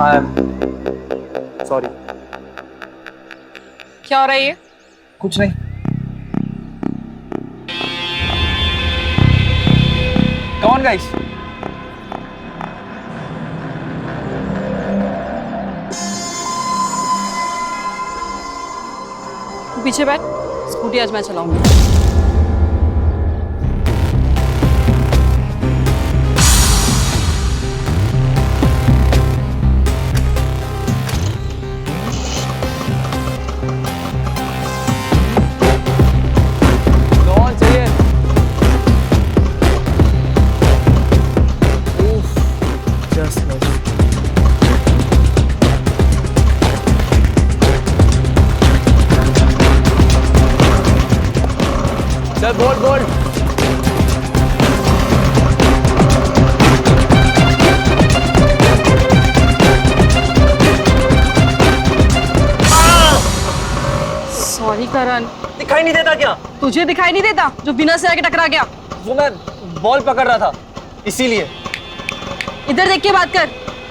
I am sorry. क्या हो रहा है ये? कुछ नहीं। Come on guys. पीछे बैठ, स्कूटी आज मैं चलाऊंगी। कौन चाहिए? उफ, just miss. चल बोल बोल। सॉरी करण। दिखाई नहीं देता क्या? तुझे दिखाई नहीं देता जो बिना से आके टकरा गया? वो मैं बॉल पकड़ रहा था इसीलिए। इधर देख के बात कर।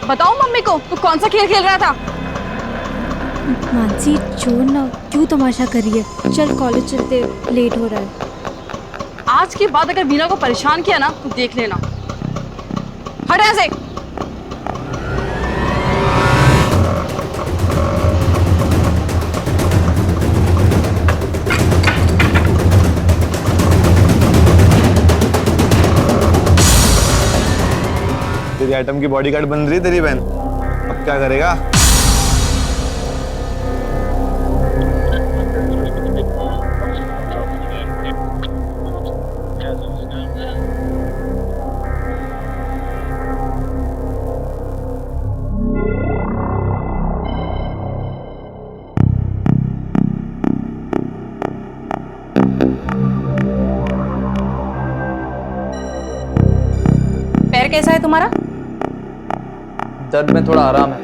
बताओ मम्मी को तू कौन सा खेल खेल रहा था? मानसी छोड़ ना, क्यों तमाशा कर रही है? चल कॉलेज चलते, लेट हो रहा है। आज के बाद अगर वीना को परेशान किया ना तो देख लेना। हट ऐसे। तेरी आइटम की बॉडीगार्ड बन रही है तेरी बहन। अब क्या करेगा? पैर कैसा है तुम्हारा? दर्द में थोड़ा आराम है।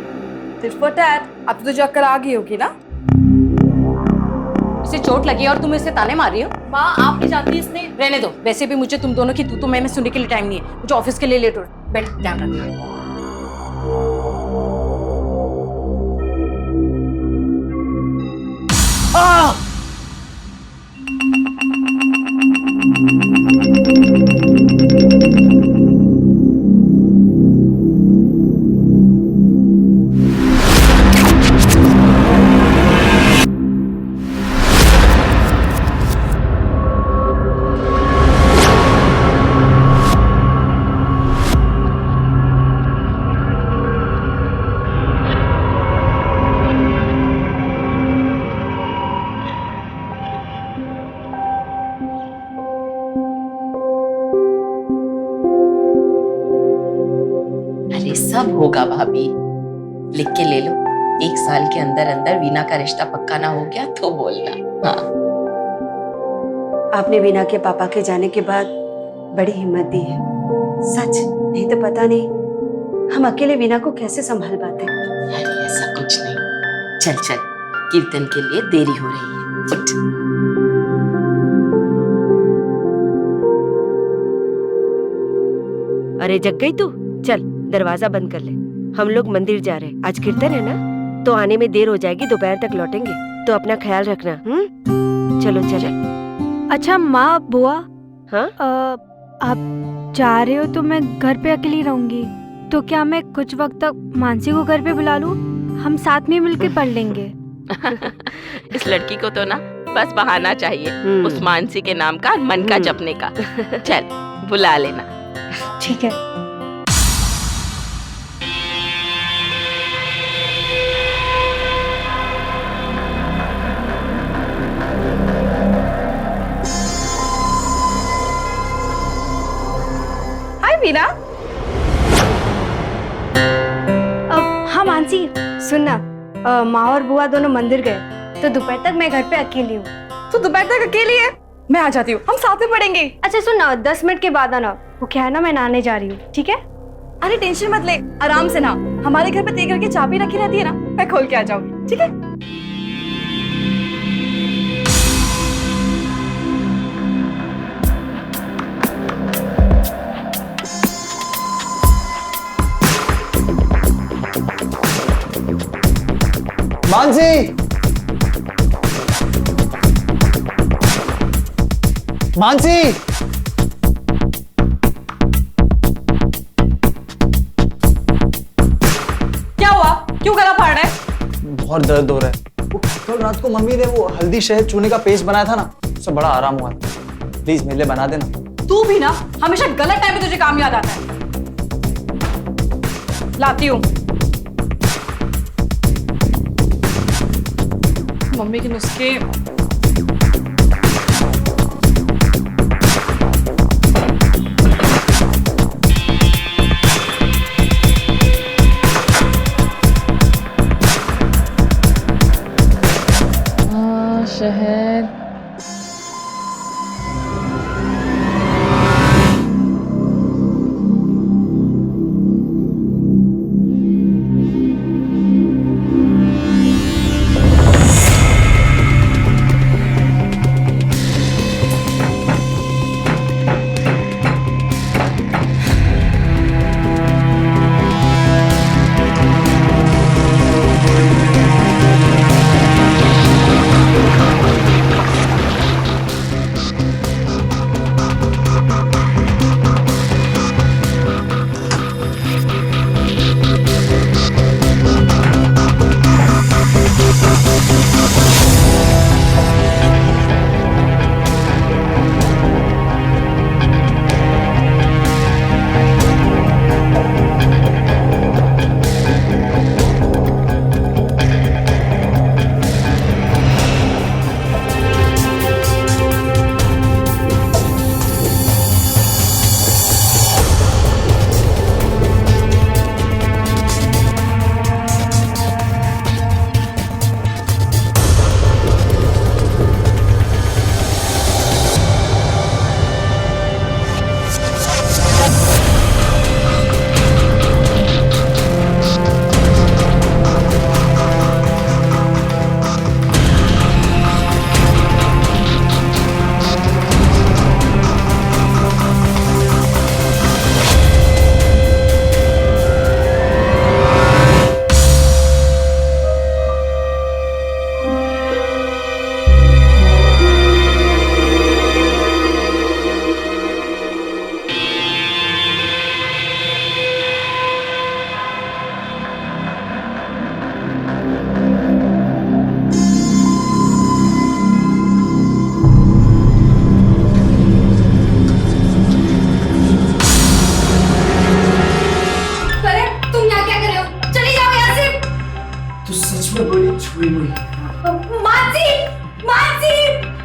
Tit for tat. अब तो चक्कर आ गई होगी ना? इसे चोट लगी और तुम इसे ताने मार रही हो? माँ आप नहीं जानती इसने। रहने दो, वैसे भी मुझे तुम दोनों की तू तो मैं सुनने के लिए टाइम नहीं है। मुझे ऑफिस के लिए लेट हो। बैठ, ध्यान रखना। अरे सब होगा भाभी, लिख के ले लो। 1 साल के अंदर अंदर वीना का रिश्ता पक्का ना हो गया तो बोलना। हाँ। आपने वीना के पापा के जाने के बाद बड़ी हिम्मत दी है। सच नहीं तो पता नहीं हम अकेले वीना को कैसे संभाल पाते। अरे ऐसा कुछ नहीं। चल चल, कीर्तन के लिए देरी हो रही है। उठ। अरे जग गई तू? चल दरवाजा बंद कर ले, हम लोग मंदिर जा रहे हैं। आज कीर्तन है ना, तो आने में देर हो जाएगी, दोपहर तक लौटेंगे, तो अपना ख्याल रखना। चलो चलो। अच्छा माँ बुआ, हाँ आप जा रहे हो तो मैं घर पे अकेली रहूंगी, तो क्या मैं कुछ वक्त तक मानसी को घर पे बुला लूं? हम साथ में मिलकर पढ़ लेंगे। इस लड़की को तो ना बस बहाना चाहिए उस मानसी के नाम का मन का जपने का। चल बुला लेना। ठीक है। हाय वीना। हाँ मानसी सुनना, माँ और बुआ दोनों मंदिर गए, तो दोपहर तक मैं घर पे अकेली हूँ। तू दोपहर तक अकेली है? मैं आ जाती हूँ, हम साथ में पढ़ेंगे। अच्छा सुन ना, 10 मिनट के बाद आना। वो क्या है ना, मैं नहाने जा रही हूँ, ठीक है? अरे टेंशन मत ले, आराम से ना। हमारे घर पे तेरे घर की चाबी रखी रहती है ना, मैं खोल के आ जाऊंगी, ठीक है? मानसी, मानसी, क्या हुआ? क्यों गला फाड़ रहा है? बहुत दर्द हो रहा है। वो कल रात को मम्मी ने वो हल्दी शहद चूने का पेस्ट बनाया था ना, उससे बड़ा आराम हुआ था। प्लीज मेरे लिए बना देना। तू भी ना हमेशा गलत टाइम पे तुझे काम याद आता है। लाती हूँ। मम्मी के नुस्खे। शहद।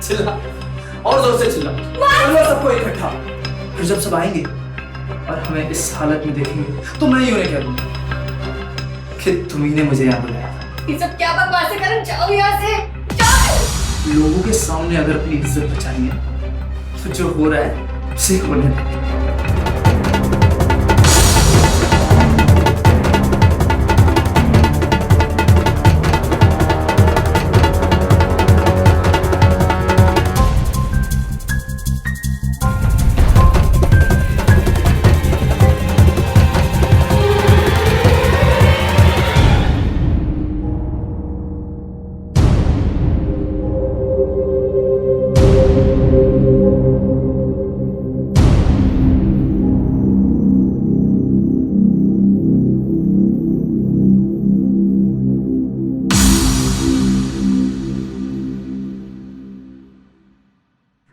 चिल्ला, और जोर से चिल्ला। चलो सबको इकट्ठा। फिर जब सब आएंगे और हमें इस हालत में देखेंगे तो मैं ही उन्हें कह दूंगा कि तुम्ही ने मुझे यहाँ बुलाया था। ये सब क्या बकवासें कर, जाओ यहाँ से, जाओ। लोगों के सामने अगर अपनी इज्जत बचानी है तो जो हो रहा है उसे होने दो।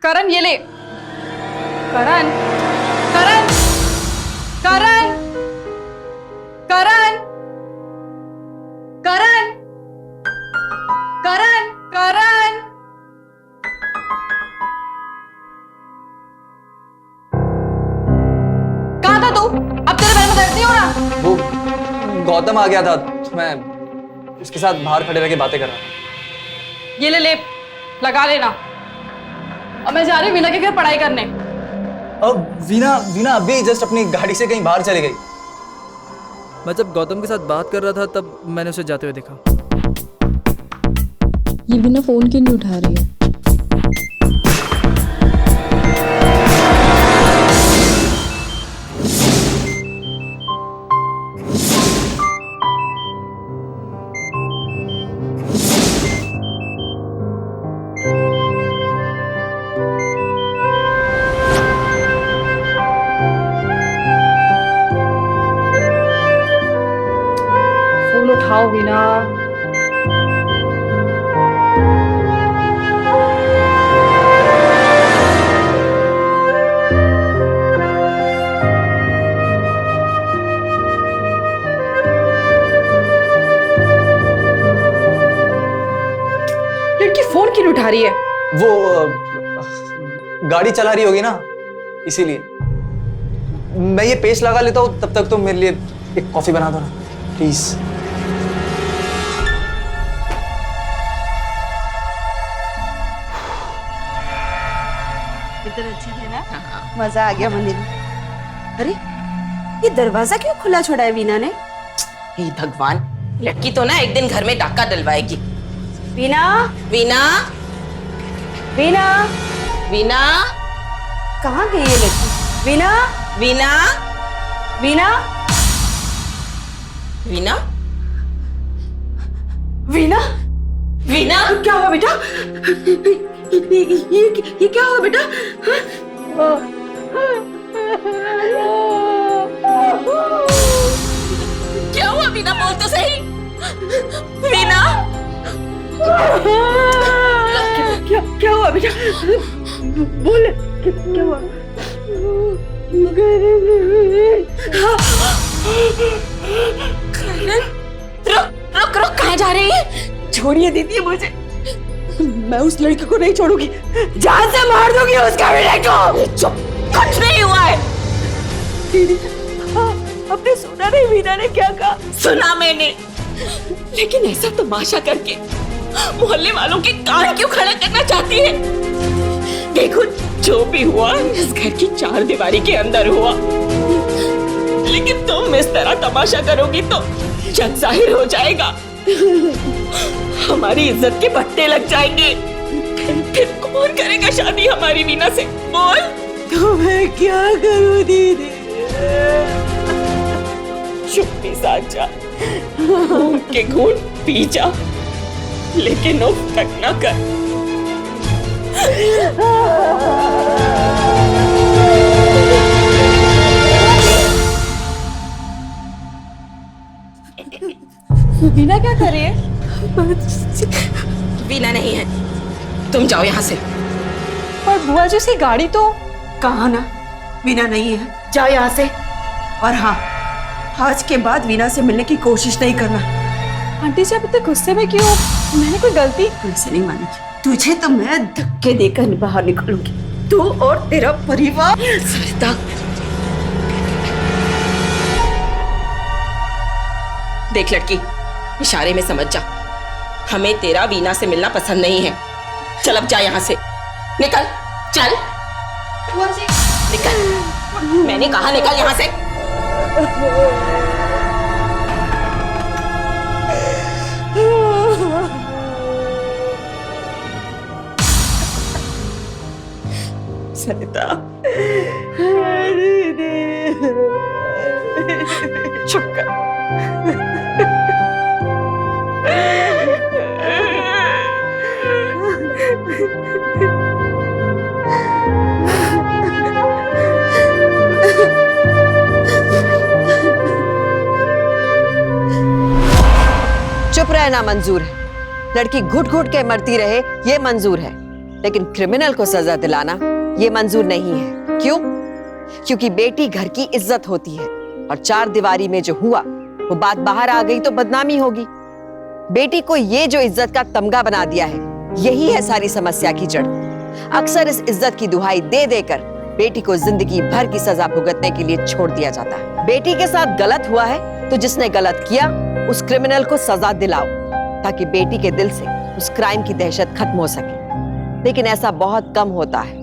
करण ये ले। करण, करण, करण, करण, करण, करण, करण। कहाँ था तू? अब तेरे पैर में दर्द नहीं हो रहा? वो गौतम आ गया था तो मैं उसके साथ बाहर खड़े रह के बातें कर रहा था। ये ले ले, लगा लेना। अब मैं जा रही हूँ वीना के घर पढ़ाई करने। अब वीना अभी जस्ट अपनी गाड़ी से कहीं बाहर चली गई। मैं जब गौतम के साथ बात कर रहा था तब मैंने उसे जाते हुए देखा। ये वीना फोन क्यों नहीं उठा रही है? उठाओ वीना। लड़की फोन क्यों नहीं उठा रही है? वो गाड़ी चला रही होगी ना, इसीलिए। मैं ये पेस्ट लगा लेता हूँ, तब तक तुम मेरे लिए एक कॉफी बना दो ना प्लीज। इतना अच्छा है ना, मजा आ गया मंदिर में। अरे ये दरवाजा क्यों खुला छोड़ा है वीना ने? हे भगवान, लड़की तो ना एक दिन घर में डाका डलवाएगी। वीना, वीना, वीना, वीना, कहाँ गई ये लड़की? वीना, वीना, वीना, वीना, वीना, वीना, क्या हुआ बेटा? ये क्या हुआ बेटा? क्या हुआ वीना? बोल तो सही। वीना, क्या हुआ बेटा? बोल, क्या हुआ? रुक रुक रुक, कहाँ जा रही है? छोड़िए दीदी मुझे, मैं उस लड़की को नहीं छोड़ूंगी, जान से मार दूंगी उसका बेटे को। चुप, कुछ नहीं हुआ है। दीदी, आपने सुना नहीं वीना ने क्या कहा? सुना मैंने, लेकिन ऐसा तमाशा करके मोहल्ले वालों के कान क्यों खड़ा करना चाहती है? देखो, जो भी हुआ इस घर की चार दीवारी के अंदर हुआ, लेकिन तुम इस तरह तमाशा करोगी तो जग जाहिर हो जाएगा, हमारी इज्जत के पट्टे लग जाएंगे। फिर कौन करेगा शादी हमारी वीना से? बोल। तो मैं क्या करूं दीदी? चुप्पी साथ जा, घूम के घूट पी जा, लेकिन उफ तक ना कर। वीना क्या कर रही है? वीना नहीं है, तुम जाओ यहाँ से। पर बुआ जी उसकी गाड़ी तो। कहा ना वीना नहीं है, जाओ यहाँ से। और हाँ, आज के बाद वीना से मिलने की कोशिश नहीं करना। आंटी जी आप इतने गुस्से में क्यों? मैंने कोई गलती? तुझसे नहीं मानेगी, तुझे तो मैं धक्के देकर बाहर निकालूंगी, तू और तेरा परिवार। सरिता, देख लड़की, इशारे में समझ जा, हमें तेरा वीना से मिलना पसंद नहीं है। चल अब जा यहाँ से, निकल, चल निकल, मैंने कहा निकल यहाँ से। सरिता, चुप कर। चुप रहना मंजूर है, लड़की घुट घुट के मरती रहे ये मंजूर है, लेकिन क्रिमिनल को सजा दिलाना ये मंजूर नहीं है। क्यों? क्योंकि बेटी घर की इज्जत होती है, और चार दीवारी में जो हुआ वो बात बाहर आ गई तो बदनामी होगी। बेटी को ये जो इज्जत का तमगा बना दिया है, यही है सारी समस्या की जड़। अक्सर इस इज्जत की दुहाई दे देकर बेटी को जिंदगी भर की सजा भुगतने के लिए छोड़ दिया जाता है। बेटी के साथ गलत हुआ है तो जिसने गलत किया उस क्रिमिनल को सजा दिलाओ, ताकि बेटी के दिल से उस क्राइम की दहशत खत्म हो सके। लेकिन ऐसा बहुत कम होता है,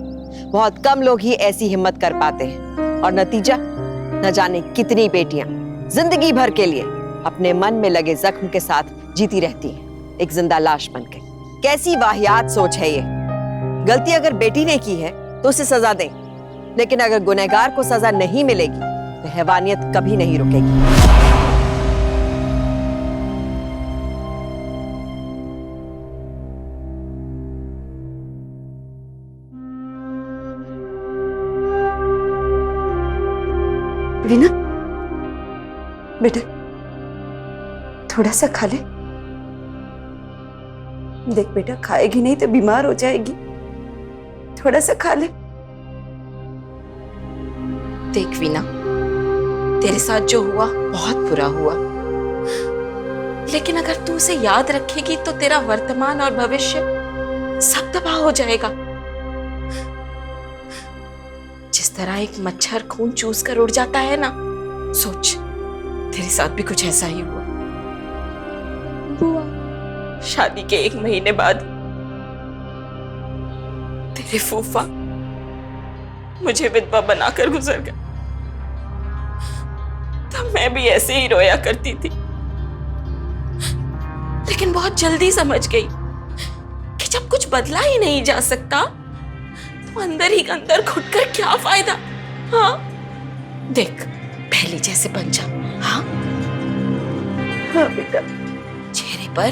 बहुत कम लोग ही ऐसी हिम्मत कर पाते हैं, और नतीजा न जाने कितनी बेटियां जिंदगी भर के लिए अपने मन में लगे जख्म के साथ जीती रहती हैं, एक जिंदा लाश बनकर। कैसी वाहियात सोच है ये। गलती अगर बेटी ने की है तो उसे सजा दें, लेकिन अगर गुनहगार को सजा नहीं मिलेगी तो हैवानियत कभी नहीं रुकेगी। वीना, बेटा थोड़ा सा खा ले। देख बेटा, खाएगी नहीं तो बीमार हो जाएगी। थोड़ा सा खा ले। देख वीना, तेरे साथ जो हुआ बहुत बुरा हुआ, लेकिन अगर तू उसे याद रखेगी तो तेरा वर्तमान और भविष्य सब तबाह हो जाएगा। जिस तरह एक मच्छर खून चूस कर उड़ जाता है ना, सोच तेरे साथ भी कुछ ऐसा ही हुआ। बुआ, शादी के 1 महीने बाद तेरे फूफा मुझे विधवा बनाकर गुजर गए। तब मैं भी ऐसे ही रोया करती थी, लेकिन बहुत जल्दी समझ गई कि जब कुछ बदला ही नहीं जा सकता तो अंदर ही अंदर घुटकर क्या फायदा। हाँ, देख पहले जैसे बन जा। हाँ हाँ बेटा। चेहरे पर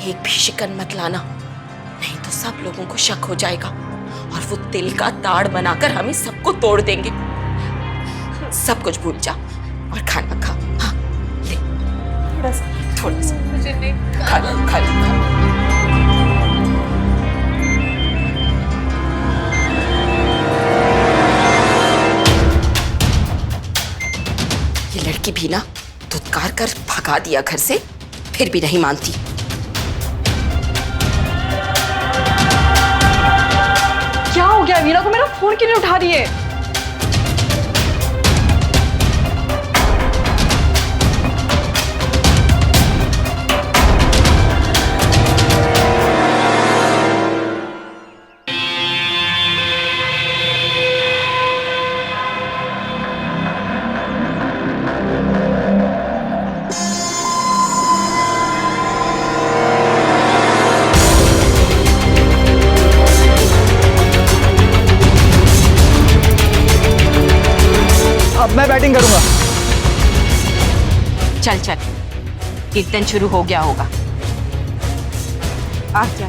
एक भी शिकन मत लाना, नहीं तो सब लोगों को शक हो जाएगा और वो तिल का ताड़ बनाकर हमें सबको तोड़ देंगे। सब कुछ भूल जा और खाना खा। हाँ ले, थोड़ा सा मुझे नहीं खा ले। ये लड़की भी ना धुतकार कर भगा दिया घर से, फिर भी नहीं मानती। क्या हो गया वीना को? मेरा फोन क्यों नहीं उठा रही है? अब मैं बैटिंग करूंगा। चल चल, कीर्तन शुरू हो गया होगा। आ जा,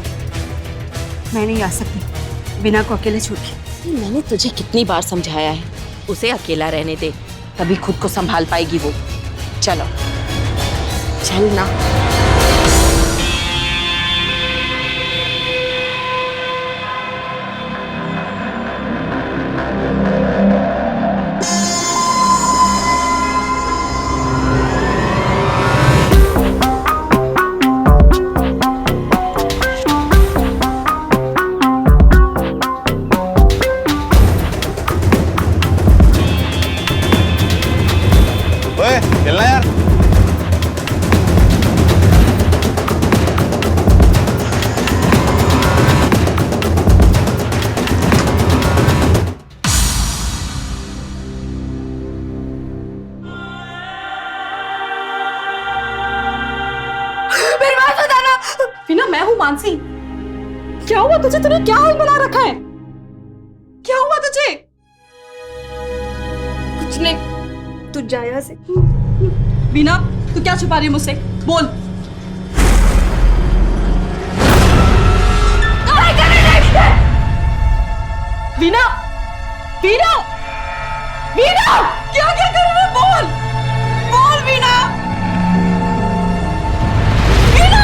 मैं नहीं आ सकती बिना को अकेले छोड़ के। मैंने तुझे कितनी बार समझाया है, उसे अकेला रहने दे, तभी खुद को संभाल पाएगी वो। चलो चल ना। ओए चलना यार। वीना, मैं हूँ मानसी। क्या हुआ तुझे? तूने क्या हाल बना रखा है? क्या हुआ तुझे? कुछ नहीं, तू जा यहाँ से। वीना, तू क्या छुपा रही है मुझसे? बोल। वीना, वीना, वीना, क्या क्या कर रही है? बोल, बोल वीना, वीना।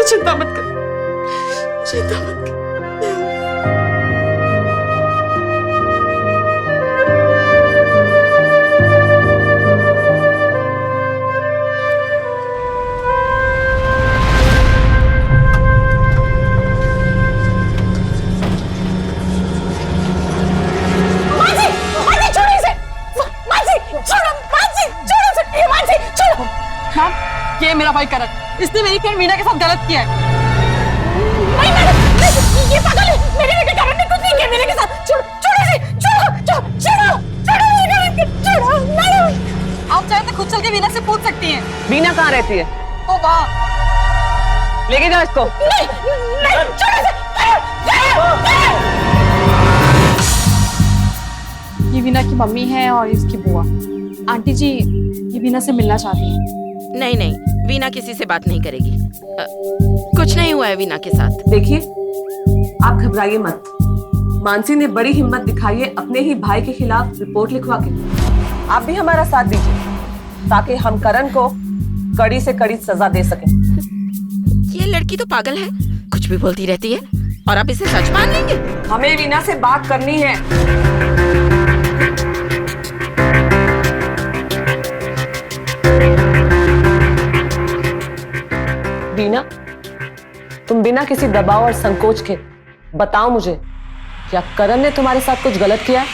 चिंता मत कर, चिंता मत कर। मानसी, मानसी छोड़ो इसे। मानसी छोड़ो, मानसी छोड़ो इसे। ये मानसी छोड़ो। मैम, ये मेरा भाई करण, इसने मेरी फ्रेंड मीना के साथ गलत किया है। नहीं मैडम, ये पागल है। मेरे बेटे करण ने कुछ नहीं किया मेरे के साथ। छोड़ो, छोड़ो इसे, छोड़ो, छोड़ो, छोड़ो, छोड़ो मैडम। आप चाहे तो खुद चल के मीना से पूछ सकती हैं। मीना कहाँ रहती है? तो वहाँ। लेके जाओ इसको। नहीं, नहीं, छोड़ो इसे। ये वीना की मम्मी है और इसकी बुआ। आंटी जी, ये वीना से मिलना चाहती हैं। नहीं नहीं, वीना किसी से बात नहीं करेगी। कुछ नहीं हुआ है वीना के साथ। देखिए, आप घबराइए मत। मानसी ने बड़ी हिम्मत दिखाई है अपने ही भाई के खिलाफ रिपोर्ट लिखवा के। आप भी हमारा साथ दीजिए ताकि हम करण को कड़ी से कड़ी सजा दे सकें। ये लड़की तो पागल है, कुछ भी बोलती रहती है। और आप इसे सच मान लेंगे? हमें वीना से बात करनी है। वीना, तुम बिना किसी दबाव और संकोच के बताओ मुझे, क्या करण ने तुम्हारे साथ कुछ गलत किया है?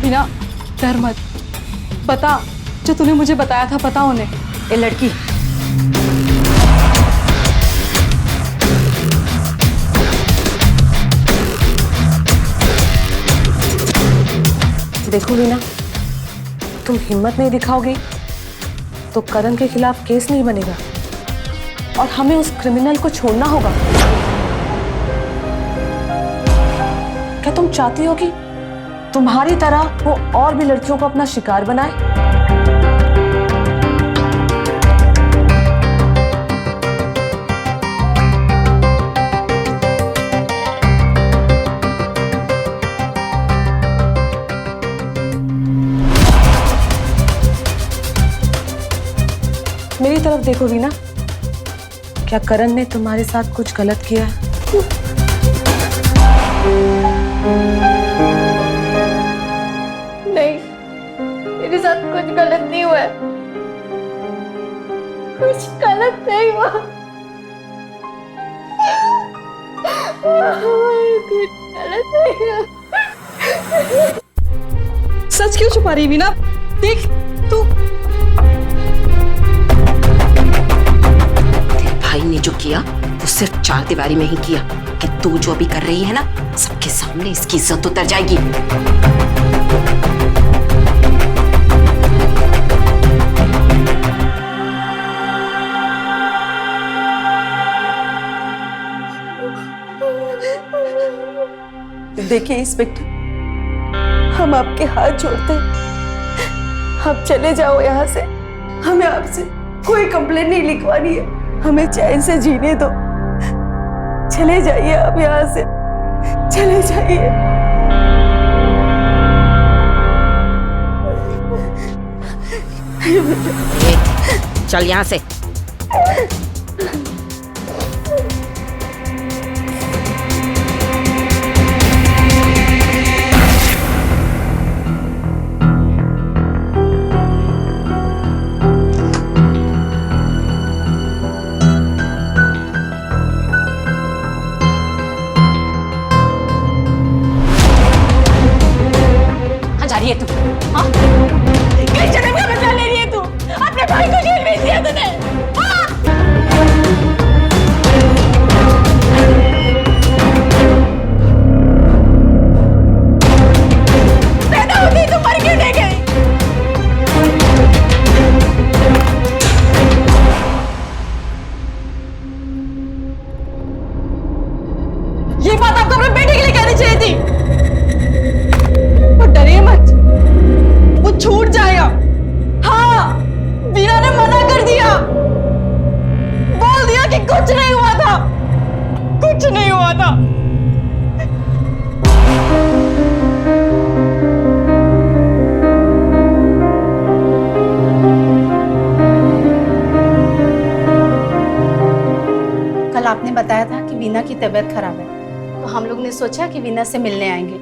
वीना, डर मत, बता। जो तूने मुझे बताया था पता उन्हें। ए लड़की, देखो वीना, तुम हिम्मत नहीं दिखाओगी तो करण के खिलाफ केस नहीं बनेगा और हमें उस क्रिमिनल को छोड़ना होगा। क्या तुम चाहती हो कि तुम्हारी तरह वो और भी लड़कियों को अपना शिकार बनाए? मेरी तरफ देखो वीना, क्या करण ने तुम्हारे साथ कुछ गलत किया है? नहीं, मेरे साथ कुछ गलत नहीं हुआ है। कुछ गलत नहीं हुआ। कुछ गलत नहीं हुआ। सच क्यों छुपा रही वीना? देख तू, भाई ने जो किया वो सिर्फ चार दीवारी में ही किया, कि तू जो अभी कर रही है ना, सबके सामने इसकी इज्जत उतर जाएगी। देखिए इंस्पेक्टर, हम आपके हाथ जोड़ते हैं, आप चले जाओ यहाँ से। हमें आपसे कोई कंप्लेंट नहीं लिखवानी है, हमें चैन से जीने दो। चले जाइए आप यहाँ से, चले जाइए। चल यहाँ से। जा रही है तू? हाँ? किस जन्म का बदला ले रही है तू? अपने भाई को जेल भेज दिया तूने? हाँ? पैदा होती तो मर क्यों नहीं गई? ये बात आपको अपने बेटे के लिए कहनी चाहिए थी। डरिए मत, वो छूट जाएगा। हाँ, वीना ने मना कर दिया, बोल दिया कि कुछ नहीं हुआ था, कुछ नहीं हुआ था। कल आपने बताया था कि वीना की तबीयत खराब है, तो हम लोग ने सोचा कि वीना से मिलने आएंगे,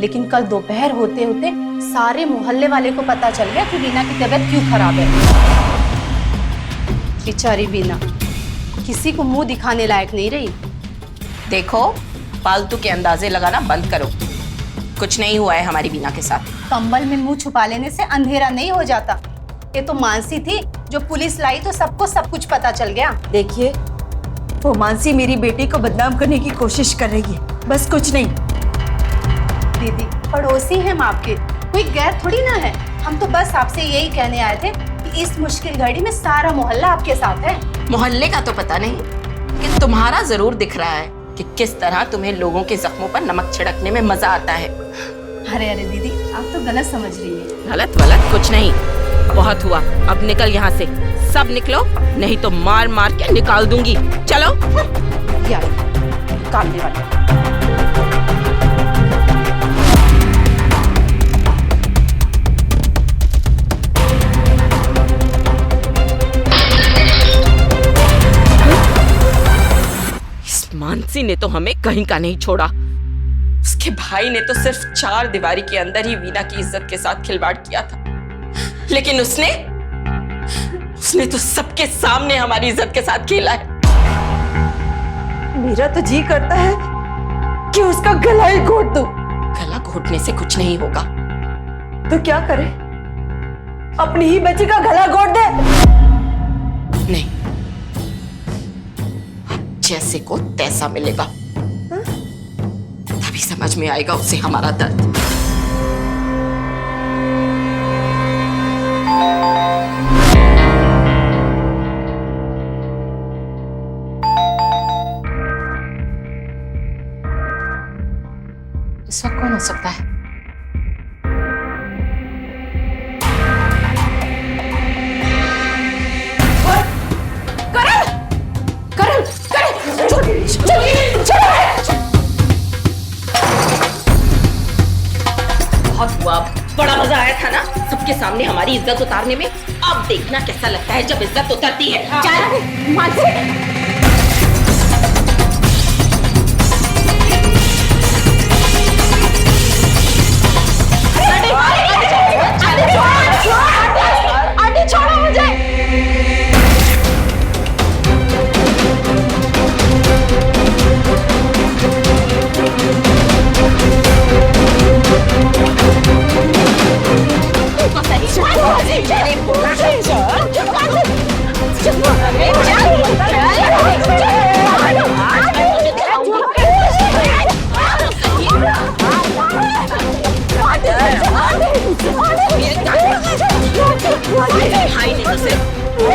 लेकिन कल दोपहर होते होते सारे मोहल्ले वाले को पता चल गया कि वीना की तबीयत क्यों खराब है। बेचारी वीना किसी को मुंह दिखाने लायक नहीं रही। देखो, फालतू के अंदाजे लगाना बंद करो। कुछ नहीं हुआ है हमारी वीना के साथ। कंबल में मुंह छुपा लेने से अंधेरा नहीं हो जाता। ये तो मानसी थी जो पुलिस लाई तो सबको सब कुछ पता चल गया। देखिए, वो मानसी मेरी बेटी को बदनाम करने की कोशिश कर रही है, बस कुछ नहीं। दीदी पड़ोसी हैं हम आपके, कोई गैर थोड़ी ना है। हम तो बस आपसे यही कहने आए थे कि इस मुश्किल घड़ी में सारा मोहल्ला आपके साथ है। मोहल्ले का तो पता नहीं, कि तुम्हारा जरूर दिख रहा है कि किस तरह तुम्हें लोगों के जख्मों पर नमक छिड़कने में मजा आता है। अरे अरे दीदी, आप तो गलत समझ रही हैं। गलत वलत कुछ नहीं, बहुत हुआ, अब निकल यहाँ से, सब निकलो, नहीं तो मार मार के निकाल दूंगी। चलो। ये आई, निकालने वाली। मानसी ने तो हमें कहीं का नहीं छोड़ा। उसके भाई ने तो सिर्फ 4 दीवारी के अंदर ही वीना की इज्जत के साथ खिलवाड़ किया था, लेकिन उसने तो सबके सामने हमारी इज्जत के साथ खेला है। मेरा तो जी करता है कि उसका गला ही घोट दूं। गला घोटने से कुछ नहीं होगा। तो क्या करे? अपनी ही बच्ची का गला घोट दे? नहीं, जैसे को तैसा मिलेगा, तभी समझ में आएगा उसे हमारा दर्द। इस वक्त कौन हो सकता है? बहुत हुआ, बड़ा मजा आया था ना सबके सामने हमारी इज्जत उतारने में। अब देखना कैसा लगता है जब इज्जत उतरती है। आंटी छोड़ो मुझे। भाई ने तो सिर्फ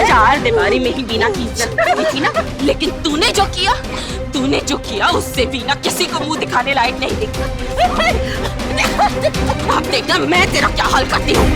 4 दीवारी में ही वीना की इज्जत की थी ना, लेकिन तूने जो किया उससे वीना किसी को मुंह दिखाने लायक नहीं दिखता। अब देखना मैं तेरा क्या हाल करती हूँ।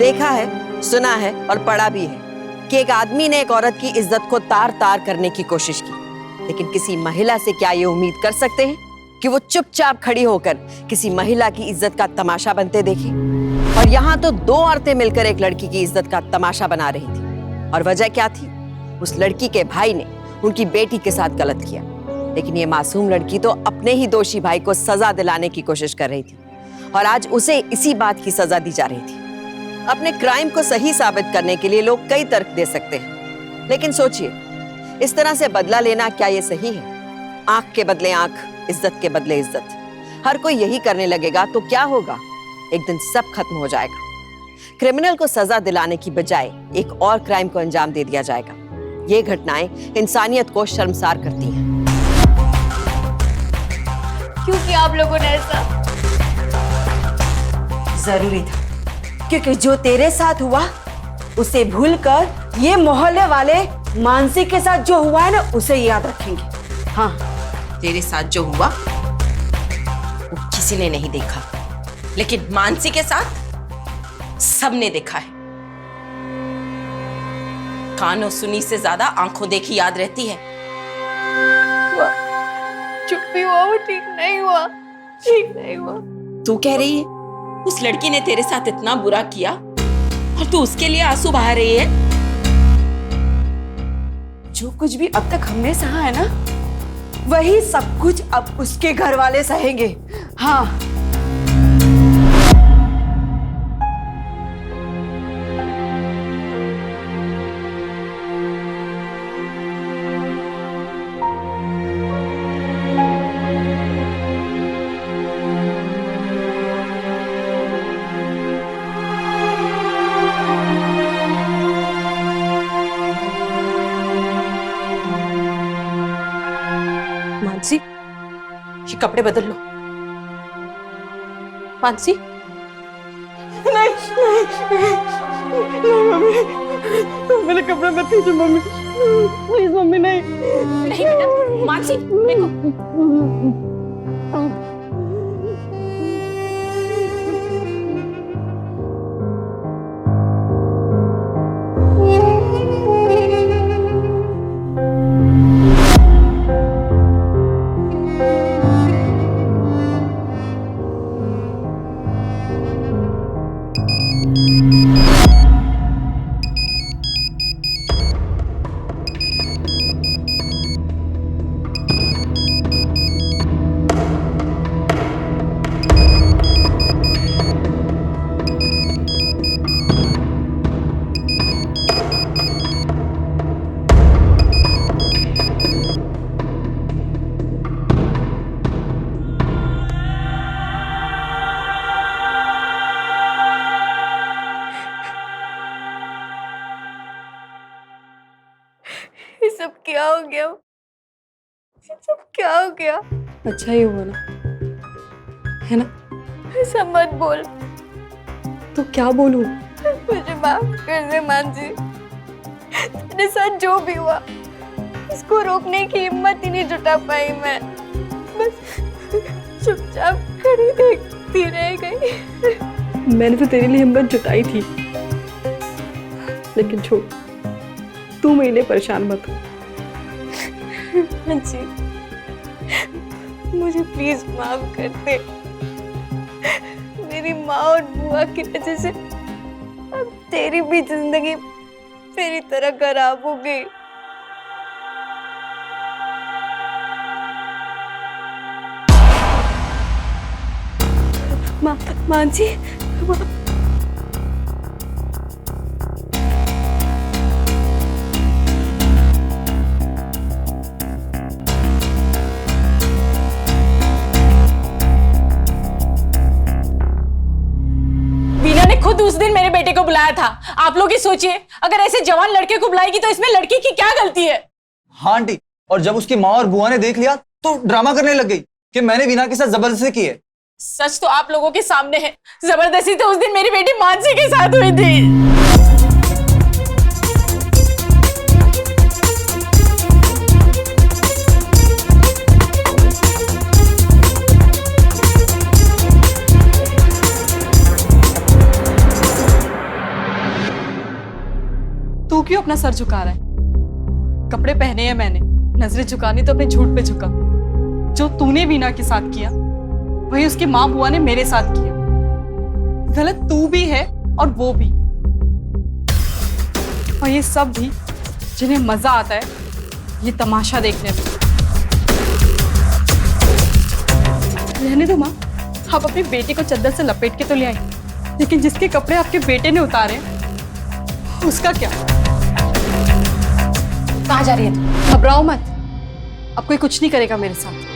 देखा है, सुना है और पढ़ा भी है कि एक आदमी ने एक औरत की इज्जत को तार तार करने की कोशिश की, लेकिन किसी महिला से क्या ये उम्मीद कर सकते हैं कि वो चुपचाप खड़ी होकर किसी महिला की इज्जत का तमाशा बनते देखे? और यहाँ तो 2 औरतें मिलकर एक लड़की की इज्जत का तमाशा बना रही थी। और वजह क्या थी? उस लड़की के भाई ने उनकी बेटी के साथ गलत किया, लेकिन ये मासूम लड़की तो अपने ही दोषी भाई को सजा दिलाने की कोशिश कर रही थी, और आज उसे इसी बात की सजा दी जा रही थी। अपने क्राइम को सही साबित करने के लिए लोग कई तर्क दे सकते हैं, लेकिन सोचिए, इस तरह से बदला लेना क्या ये सही है? आंख के बदले आंख, इज्जत के बदले इज्जत। हर कोई यही करने लगेगा तो क्या होगा? एक दिन सब खत्म हो जाएगा। क्रिमिनल को सजा दिलाने की बजाय एक और क्राइम को अंजाम दे दिया जाएगा। ये घटनाएं इंसानियत को शर्मसार करती हैं। क्यों किया आप लोगों ने ऐसा? जरूरी था, क्योंकि जो तेरे साथ हुआ उसे भूलकर ये मोहल्ले वाले मानसी के साथ जो हुआ है ना उसे याद रखेंगे। हाँ, तेरे साथ जो हुआ वो किसी ने नहीं देखा, लेकिन मानसी के साथ सबने देखा है। कानों सुनी से ज्यादा आंखों देखी याद रहती है। चुप भी हुआ, वो ठीक नहीं हुआ, ठीक नहीं हुआ। तू कह रही है उस लड़की ने तेरे साथ इतना बुरा किया और तू उसके लिए आंसू बहा रही है? जो कुछ भी अब तक हमने सहा है ना, वही सब कुछ अब उसके घर वाले सहेंगे। हाँ, मानसी, ये कपड़े बदल लो। मानसी, नहीं नहीं नहीं मम्मी, तुम मेरे कपड़े मत खींचो मम्मी, प्लीज मम्मी नहीं। नहीं बेटा, मानसी मेरे को ये सब क्या हो गया? ये सब क्या हो गया? अच्छा ही हुआ ना, है ना? ऐसा मत बोल। तो क्या बोलूं? मुझे माफ कर दे मानसी, तेरे साथ जो भी हुआ उसको रोकने की हिम्मत ही नहीं जुटा पाई मैं। बस चुपचाप खड़ी देखती रह गई। मैंने तो तेरे लिए हिम्मत जुटाई थी, लेकिन छोड़, तू मेरे लिए परेशान मत हो। जी, मुझे प्लीज माफ कर दे। मेरी माँ और बुआ की वजह से अब तेरी भी जिंदगी मेरी तरह खराब हो गई। माँ जी, खुद उस दिन मेरे बेटे को बुलाया था। आप लोग ही सोचिए, अगर ऐसे जवान लड़के को बुलाएगी तो इसमें लड़की की क्या गलती है? हाँ आंटी, और जब उसकी माँ और बुआ ने देख लिया तो ड्रामा करने लग गई कि मैंने वीना के साथ जबरदस्ती की है। सच तो आप लोगों के सामने है, जबरदस्ती तो उस दिन मेरी बेटी मानसी के साथ हुई थी। तू क्यों अपना सर झुका रहा है? कपड़े पहने हैं मैंने, नजरें झुकानी तो अपने झूठ पे झुका। जो तूने वीना के साथ किया वही उसकी माँ बुआ ने मेरे साथ किया। गलत तू भी है और वो भी, और ये सब भी जिन्हें मजा आता है ये तमाशा देखने में। रहने दो माँ, आप अपनी बेटी को चद्दर से लपेट के तो ले आई, लेकिन जिसके कपड़े आपके बेटे ने उतारे उसका क्या? कहाँ जा रही है तू? घबराओ मत, अब कोई कुछ नहीं करेगा मेरे साथ।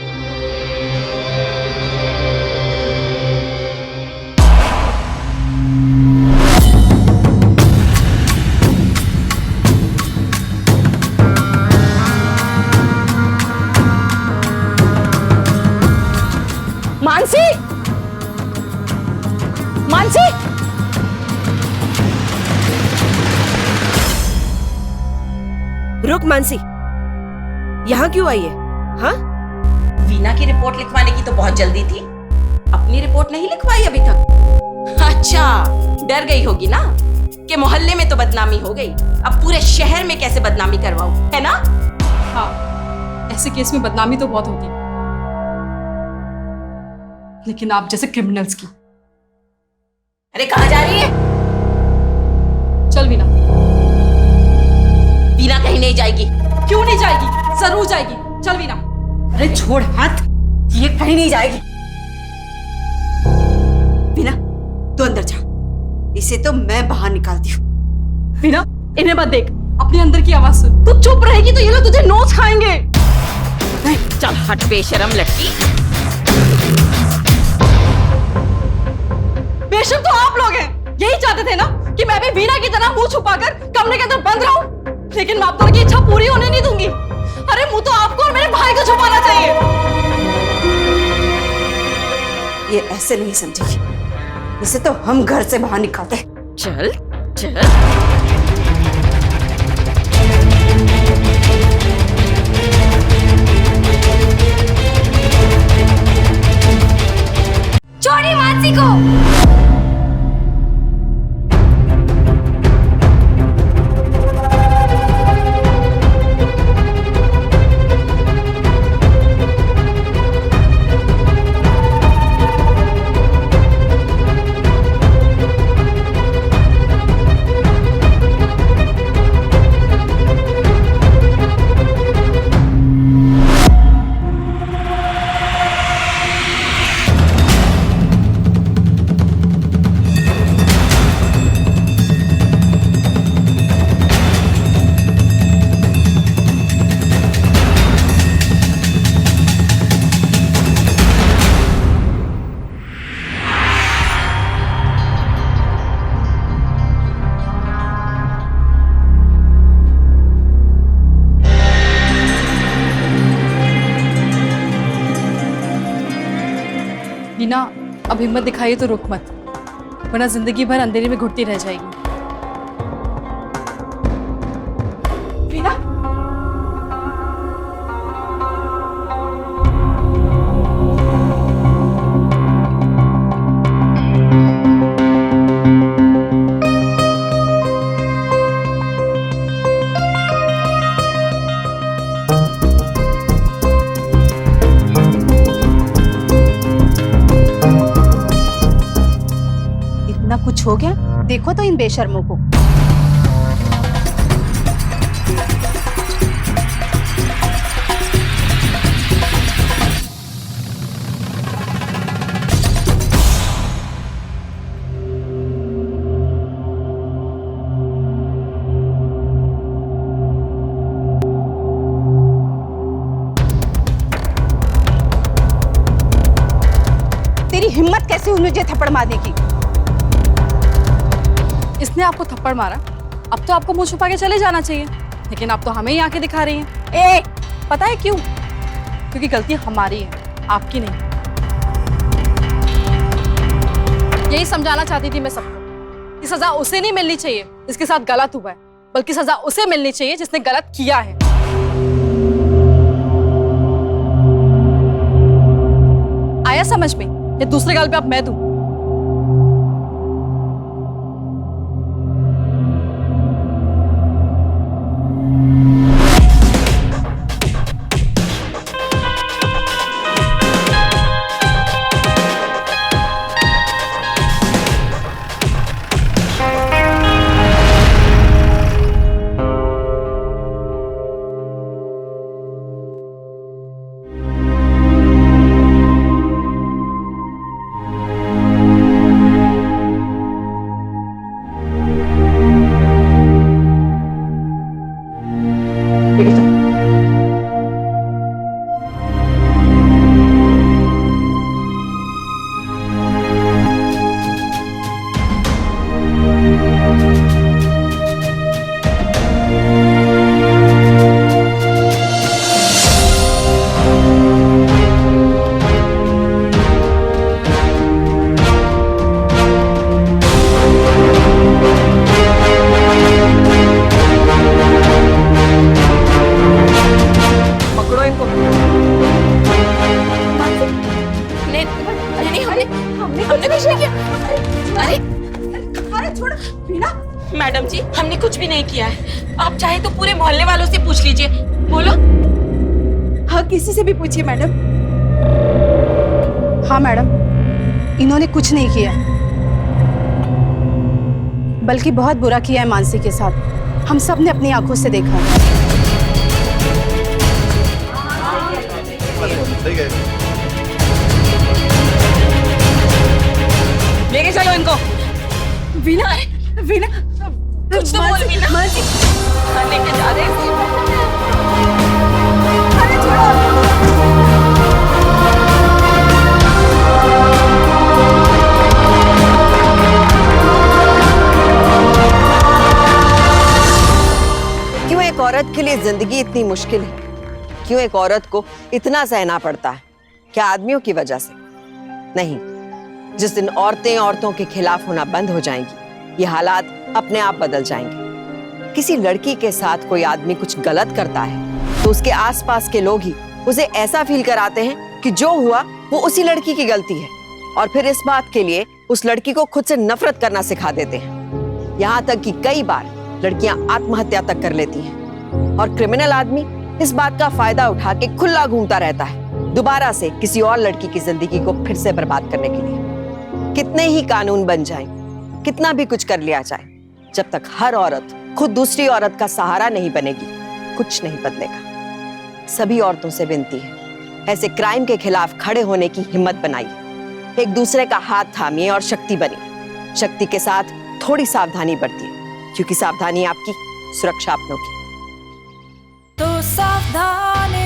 रुक मानसी, यहाँ क्यों आई है? हाँ, वीना की रिपोर्ट लिखवाने की तो बहुत जल्दी थी, अपनी रिपोर्ट नहीं लिखवाई अभी तक। अच्छा, डर गई होगी ना कि मोहल्ले में तो बदनामी हो गई, अब पूरे शहर में कैसे बदनामी करवाऊं, है ना? हाँ, ऐसे केस में बदनामी तो बहुत होती है, लेकिन आप जैसे क्रिमिनल्स की। अरे कहाँ जा रही है? चल वीना। वीना कहीं नहीं जाएगी। क्यों नहीं जाएगी? जरूर जाएगी, चल वीना। अरे छोड़ हाथ, ये कहीं नहीं जाएगी। वीना तू अंदर जा, इसे तो मैं बाहर निकालती हूँ। वीना, इन्हें मत देख, अपने अंदर की आवाज सुन। तू चुप रहेगी तो ये लोग तुझे नोच खाएंगे। चल हट बेशरम लड़की। बेशर्म तो आप लोग हैं, यही चाहते थे ना कि मैं भी वीना की तरह मुंह छुपाकर कमरे के अंदर बंद रहूं, लेकिन मैं आप दोनों की इच्छा पूरी होने नहीं दूंगी। अरे मुंह तो आपको और मेरे भाई को छुपाना चाहिए। ये ऐसे नहीं समझेगी, इसे तो हम घर से बाहर निकालते। चल चल। छोड़िए मानसी को। वीना, अब हिम्मत दिखाइए तो रुक मत, वरना जिंदगी भर अंधेरे में घुटती रह जाएगी। वीना, इतना कुछ हो गया, देखो तो इन बेशर्मों को। तेरी हिम्मत कैसे हुई मुझे थप्पड़ मारने की? इसने आपको थप्पड़ मारा, अब तो आपको मुंह छुपा के चले जाना चाहिए, लेकिन आप तो हमें ही आके दिखा रही हैं। पता है क्यों? क्योंकि गलती हमारी है, आपकी नहीं। यही समझाना चाहती थी मैं सबको कि सजा उसे नहीं मिलनी चाहिए जिसके साथ गलत हुआ है, बल्कि सजा उसे मिलनी चाहिए जिसने गलत किया है। आया समझ में? या दूसरे गाल पे अब मैं दूं? कुछ भी नहीं किया है। आप चाहे तो पूरे मोहल्ले वालों से पूछ लीजिए। बोलो। हाँ, किसी से भी पूछिए मैडम। हाँ मैडम, इन्होंने कुछ नहीं किया, बल्कि बहुत बुरा किया है मानसी के साथ। हम सब ने अपनी आंखों से देखा है। लेके चलो इनको। वीना, वीना, कुछ तो बोल वीना। मानसी, हाँ, लेके जा रहे हैं। अरे छोड़ो। क्यों एक औरत के लिए जिंदगी इतनी मुश्किल है? क्यों एक औरत को इतना सहना पड़ता है? क्या आदमियों की वजह से? नहीं। जिस दिन औरतें औरतों के खिलाफ होना बंद हो जाएंगी, ये हालात अपने आप बदल जाएंगे। किसी लड़की के साथ कोई आदमी कुछ गलत करता है तो उसके आसपास के लोग ही उसे ऐसा फील कराते हैं कि जो हुआ वो उसी लड़की की गलती है, और फिर इस बात के लिए उस लड़की को खुद से नफरत करना सिखा देते हैं। यहाँ तक कि कई बार लड़कियां आत्महत्या तक कर लेती हैं, और क्रिमिनल आदमी इस बात का फायदा उठा के खुला घूमता रहता है, दोबारा से किसी और लड़की की जिंदगी को फिर से बर्बाद करने के लिए। कितने ही कानून बन जाएं, कितना भी कुछ कर लिया जाए, जब तक हर औरत खुद दूसरी औरत का सहारा नहीं बनेगी, कुछ नहीं बदलेगा। सभी औरतों से विनती है, ऐसे क्राइम के खिलाफ खड़े होने की हिम्मत बनाइए, एक दूसरे का हाथ थामिए और शक्ति बनिए। शक्ति के साथ थोड़ी सावधानी बरतिए, क्योंकि सावधानी आपकी सुरक्षा अपनों की। तो सावधान